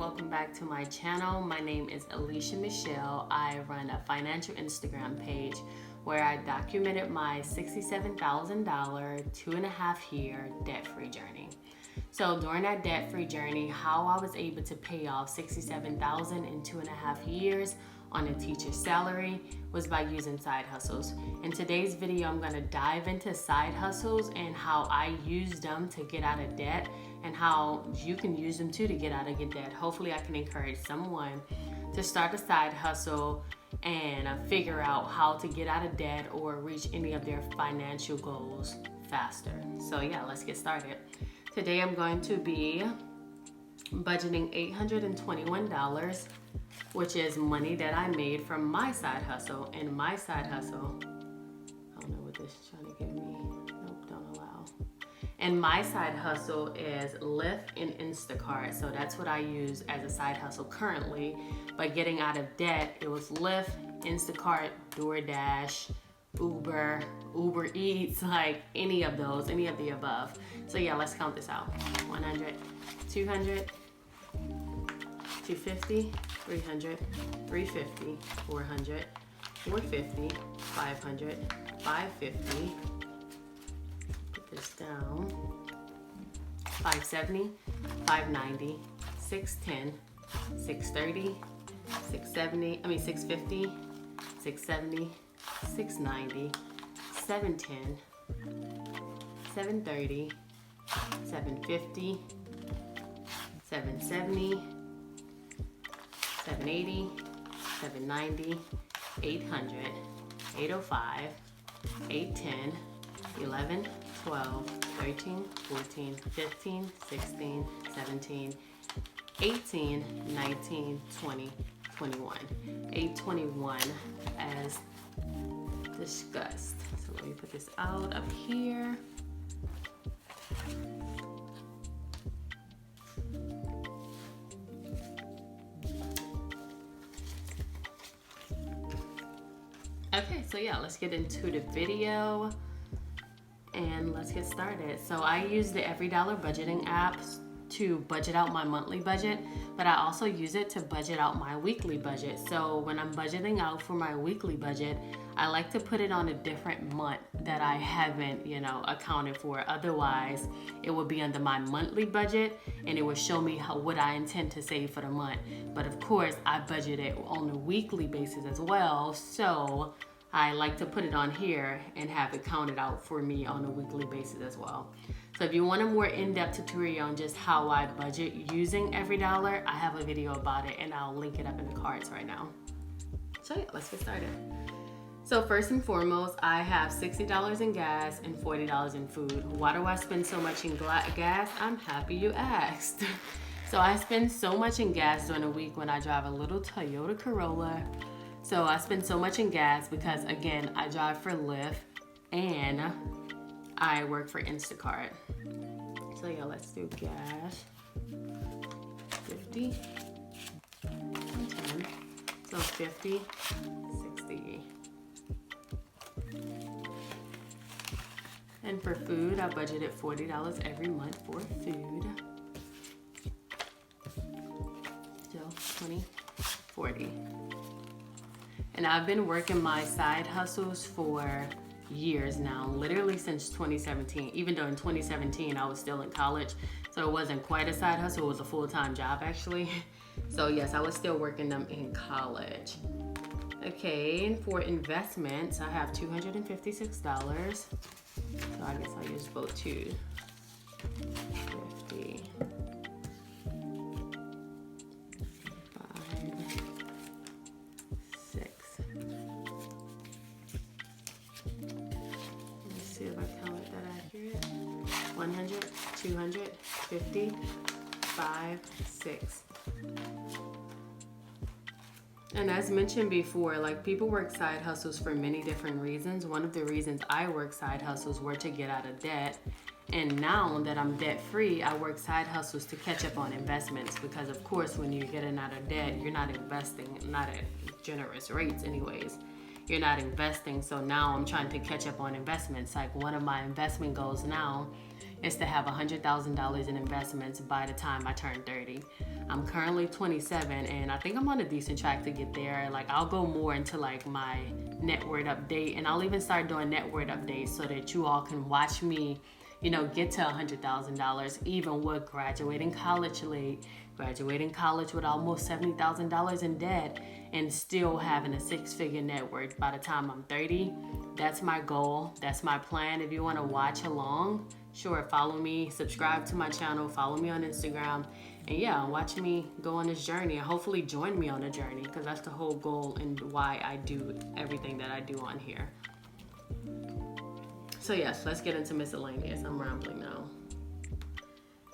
welcome back to my channel. My name is Alicia Michelle. I run a financial Instagram page where I documented my $67,000 2.5-year debt-free journey. So during that debt-free journey, how I was able to pay off $67,000 in 2.5 years on a teacher's salary was by using side hustles. In today's video, I'm going to dive into side hustles and how I use them to get out of debt and how you can use them too to get out of your debt. Hopefully I can encourage someone to start a side hustle and figure out how to get out of debt or reach any of their financial goals faster. So yeah, let's get started. Today I'm going to be budgeting $821, which is money that I made from my side hustle. And my side hustle, I don't know what this is trying to give me. Nope, don't allow. And my side hustle is Lyft and Instacart. So that's what I use as a side hustle currently. But getting out of debt, it was Lyft, Instacart, DoorDash, Uber Eats, like any of those, any of the above. So yeah, let's count this out. 100, 200, 250, 300, 350, 400, 450, 500, 550. Put this down. 570, 590, 610, 630, 650, 670, 690, 710, 730, 750, 770, 780, 790, 800, 805, 810, 11, 12, 13, 14, 15, 16, 17, 18, 19, 20, 21. 821 as discussed. So let me put this out up here. Okay, so yeah, let's get into the video and let's get started. So I use the Every Dollar budgeting app to budget out my monthly budget, but I also use it to budget out my weekly budget. So when I'm budgeting out for my weekly budget, I like to put it on a different month that I haven't, accounted for. Otherwise, it would be under my monthly budget and it would show me what I intend to save for the month. But of course, I budget it on a weekly basis as well. So I like to put it on here and have it counted out for me on a weekly basis as well. So if you want a more in-depth tutorial on just how I budget using Every Dollar, I have a video about it and I'll link it up in the cards right now. So yeah, let's get started. So first and foremost, I have $60 in gas and $40 in food. Why do I spend so much in gas? I'm happy you asked. So I spend so much in gas during the week when I drive a little Toyota Corolla. So I spend so much in gas because, again, I drive for Lyft and I work for Instacart. So yeah, let's do gas. 50 and 10. So 50, 60. And for food, I budgeted $40 every month for food. So 20, 40. And I've been working my side hustles for years now, literally since 2017, even though in 2017 I was still in college, so it wasn't quite a side hustle, it was a full-time job actually. So yes, I was still working them in college. Okay, and for investments, I have $256. So I guess I'll use both 250. 100, 200, 50, 5, 6. And as mentioned before, like people work side hustles for many different reasons. One of the reasons I work side hustles were to get out of debt. And now that I'm debt free, I work side hustles to catch up on investments because of course when you're getting out of debt, you're not investing, not at generous rates anyways. You're not investing, so now I'm trying to catch up on investments. Like one of my investment goals now is to have $100,000 in investments by the time I turn 30. I'm currently 27, and I think I'm on a decent track to get there. Like, I'll go more into like my net worth update, and I'll even start doing net worth updates so that you all can watch me, you know, get to $100,000, even with graduating college late, graduating college with almost $70,000 in debt, and still having a six-figure net worth by the time I'm 30. That's my goal. That's my plan. If you want to watch along, sure, follow me, subscribe to my channel, follow me on Instagram, and yeah, watch me go on this journey, and hopefully join me on the journey, because that's the whole goal and why I do everything that I do on here. So yes, let's get into miscellaneous. I'm rambling now.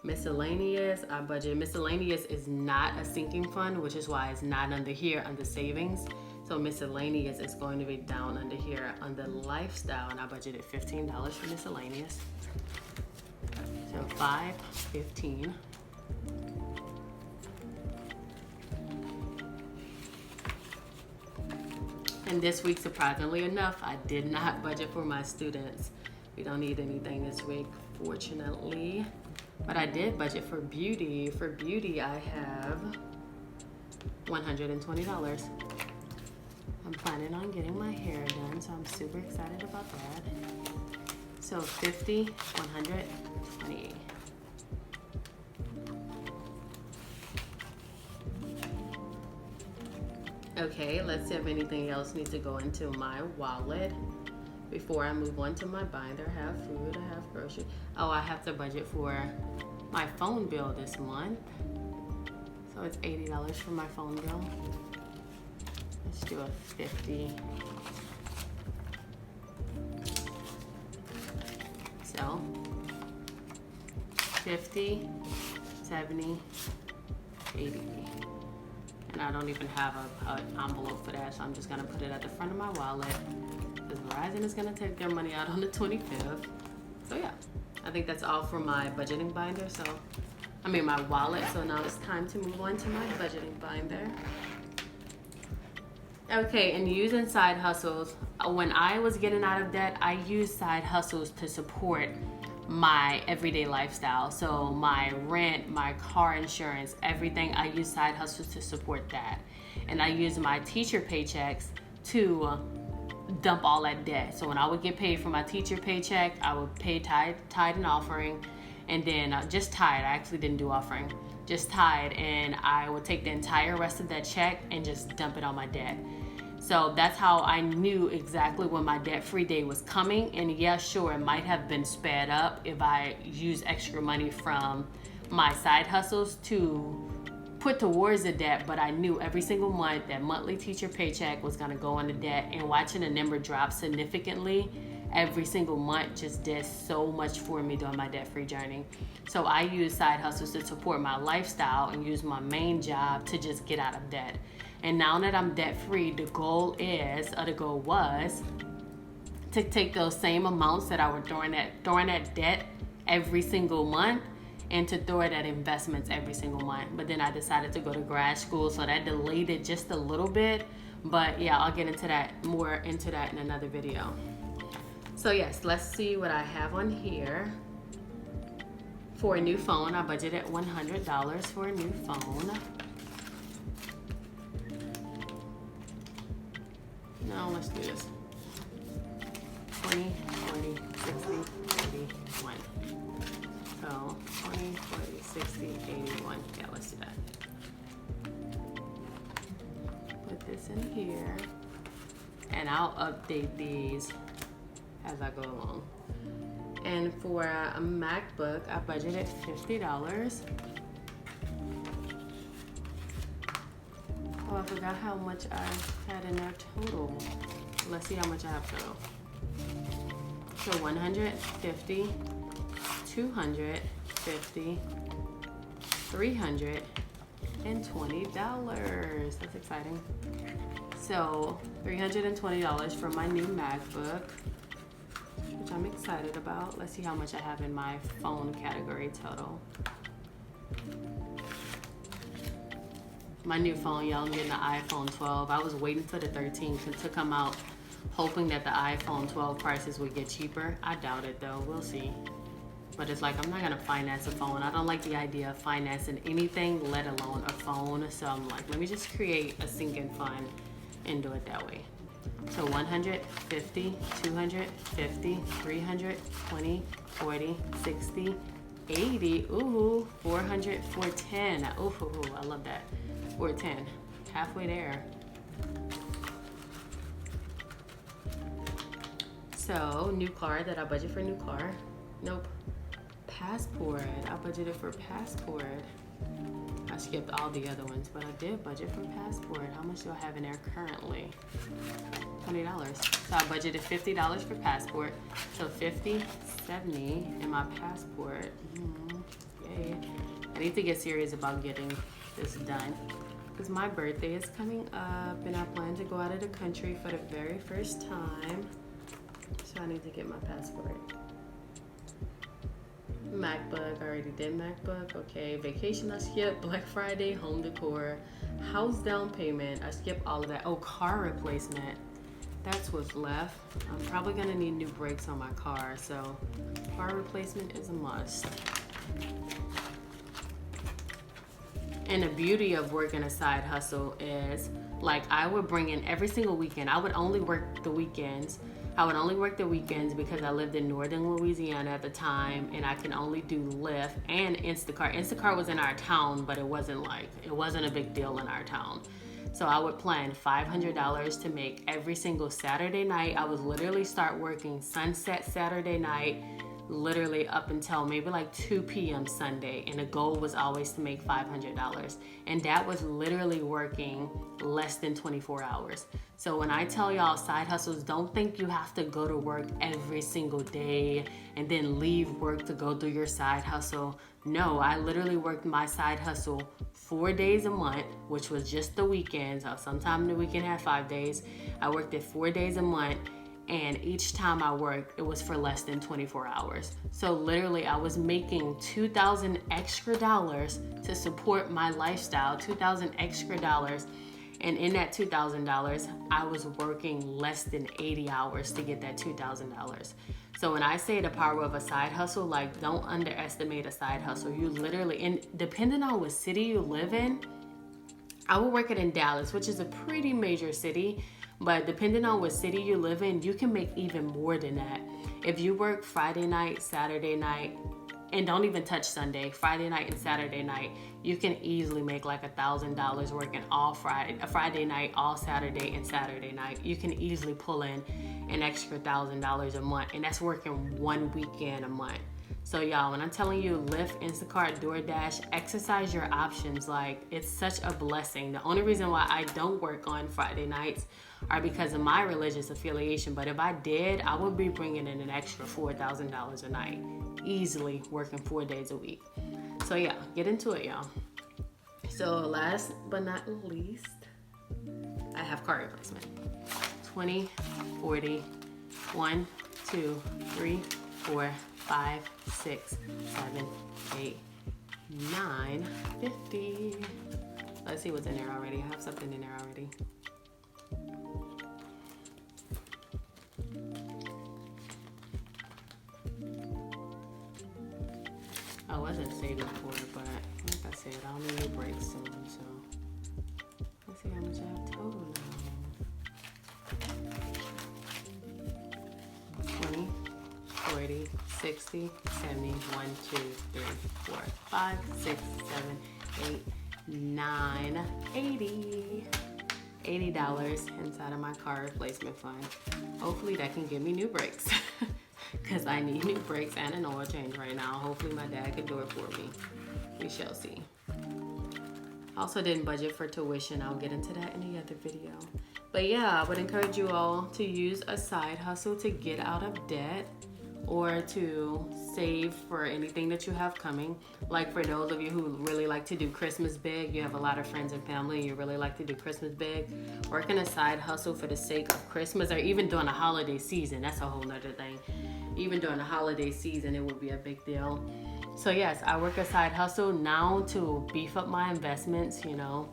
Miscellaneous, I budget. Miscellaneous is not a sinking fund, which is why it's not under here under savings. So miscellaneous is going to be down under here under lifestyle, and I budgeted $15 for miscellaneous. So 5, 15. And this week, surprisingly enough, I did not budget for my students. We don't need anything this week, fortunately. But I did budget for beauty. For beauty, I have $120. I'm planning on getting my hair done, so I'm super excited about that. So 50, 120. Okay, let's see if anything else needs to go into my wallet before I move on to my binder. I have food, I have groceries. Oh, I have to budget for my phone bill this month. So it's $80 for my phone bill. Let's do a 50. So 50, 70, 80. And I don't even have an envelope for that, so I'm just gonna put it at the front of my wallet, because Verizon is gonna take their money out on the 25th. So yeah, I think that's all for my budgeting binder. My wallet. So now it's time to move on to my budgeting binder. Okay, and using side hustles. When I was getting out of debt, I used side hustles to support my everyday lifestyle. So my rent, my car insurance, everything, I use side hustles to support that. And I use my teacher paychecks to dump all that debt. So when I would get paid for my teacher paycheck, I would pay tithe and offering, and then just tithe. I actually didn't do offering, just tithe, and I would take the entire rest of that check and just dump it on my debt. So that's how I knew exactly when my debt-free day was coming. And yeah, sure, it might have been sped up if I used extra money from my side hustles to put towards the debt, but I knew every single month that monthly teacher paycheck was gonna go on the debt, and watching the number drop significantly every single month just did so much for me during my debt-free journey. So I use side hustles to support my lifestyle and use my main job to just get out of debt. And now that I'm debt-free, the goal was to take those same amounts that I was throwing at debt every single month, and to throw it at investments every single month. But then I decided to go to grad school, so that delayed it just a little bit. But yeah, I'll get into that in another video. So yes, let's see what I have on here. For a new phone, I budgeted $100 for a new phone. No, let's do this. 20, 40, 60, 81. So 20, 40, 60, 81. Yeah, let's do that. Put this in here, and I'll update these as I go along. And for a MacBook, I budgeted $50. Oh, I forgot how much I had in there total. Let's see how much I have total. So 150, 250, $320. That's exciting. So $320 for my new MacBook, which I'm excited about. Let's see how much I have in my phone category total. My new phone, y'all, I'm getting the iPhone 12. I was waiting for the 13 to come out, hoping that the iPhone 12 prices would get cheaper. I doubt it though, we'll see. But it's like, I'm not gonna finance a phone. I don't like the idea of financing anything, let alone a phone. So I'm like, let me just create a sinking fund and do it that way. So 150, 250, 300, 20, 40, 60, 80, ooh, 400, 410. Ooh, I love that. 410, halfway there. So, new car, did I budget for a new car? Nope. Passport, I budgeted for passport. I skipped all the other ones, but I did budget for passport. How much do I have in there currently? $20. So I budgeted $50 for passport. So 50, 70 in my passport. Yay. I need to get serious about getting this done because my birthday is coming up and I plan to go out of the country for the very first time. So I need to get my passport. MacBook, I already did MacBook. Okay, vacation I skipped, Black Friday, home decor, house down payment, I skipped all of that. Oh, car replacement, that's what's left. I'm probably gonna need new brakes on my car, so car replacement is a must. And the beauty of working a side hustle is, like, I would bring in every single weekend. I would only work the weekends. I would only work the weekends because I lived in northern Louisiana at the time and I can only do Lyft and Instacart. Instacart was in our town, but it wasn't a big deal in our town. So I would plan $500 to make every single Saturday night. I would literally start working sunset Saturday night, literally up until maybe like 2 p.m. Sunday. And the goal was always to make $500. And that was literally working less than 24 hours. So when I tell y'all side hustles, don't think you have to go to work every single day and then leave work to go do your side hustle. No, I literally worked my side hustle 4 days a month, which was just the weekends. Sometime the weekend had 5 days. I worked it 4 days a month. And each time I worked, it was for less than 24 hours. So literally I was making $2,000 extra to support my lifestyle, $2,000 extra. And in that $2,000, I was working less than 80 hours to get that $2,000. So when I say the power of a side hustle, like, don't underestimate a side hustle. You literally, and depending on what city you live in, I would work it in Dallas, which is a pretty major city. But depending on what city you live in, you can make even more than that. If you work Friday night, Saturday night, and don't even touch Sunday, Friday night and Saturday night, you can easily make like $1,000 working all Friday night, all Saturday and Saturday night. You can easily pull in an extra $1,000 a month, and that's working one weekend a month. So y'all, when I'm telling you Lyft, Instacart, DoorDash, exercise your options. Like, it's such a blessing. The only reason why I don't work on Friday nights are because of my religious affiliation. But if I did, I would be bringing in an extra $4,000 a night, easily working 4 days a week. So yeah, get into it, y'all. So last but not least, I have car replacement. 20, 40, 1, 2, 3, 4, 5, 6, 7, 8, 9, 50. Let's see what's in there already. I have something in there already. I wasn't saving for it, but like I said, I'll need a break soon, so let's see how much I have total now. 20, 40, 60, 70, 1, 2, 3, 4, 5, 6, 7, 8, 9, 80. $80 inside of my car replacement fund. Hopefully that can give me new brakes because I need new brakes and an oil change right now. Hopefully my dad can do it for me. We shall see. Also didn't budget for tuition. I'll get into that in the other video. But yeah, I would encourage you all to use a side hustle to get out of debt or to save for anything that you have coming. Like for those of you who really like to do Christmas big, you have a lot of friends and family and you really like to do Christmas big, working a side hustle for the sake of Christmas or even during the holiday season, that's a whole nother thing. Even during the holiday season, it would be a big deal. So yes, I work a side hustle now to beef up my investments, you know,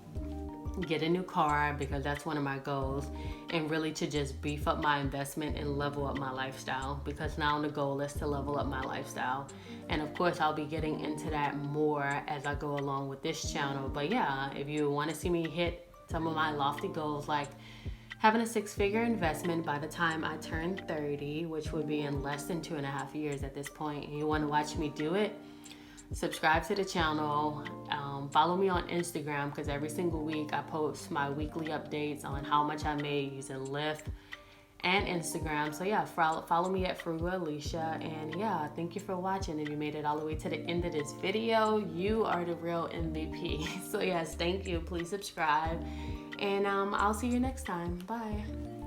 get a new car because that's one of my goals, and really to just beef up my investment and level up my lifestyle, because now the goal is to level up my lifestyle. And of course I'll be getting into that more as I go along with this channel. But yeah, if you want to see me hit some of my lofty goals, like having a 6-figure investment by the time I turn 30, which would be in less than 2.5 years at this point, and you want to watch me do it, subscribe to the channel. Follow me on Instagram, because every single week I post my weekly updates on how much I made using Lyft and Instagram. So yeah, follow me at Frugal Alicia. And yeah, thank you for watching. If you made it all the way to the end of this video, you are the real MVP. So yes, thank you. Please subscribe, and I'll see you next time. Bye.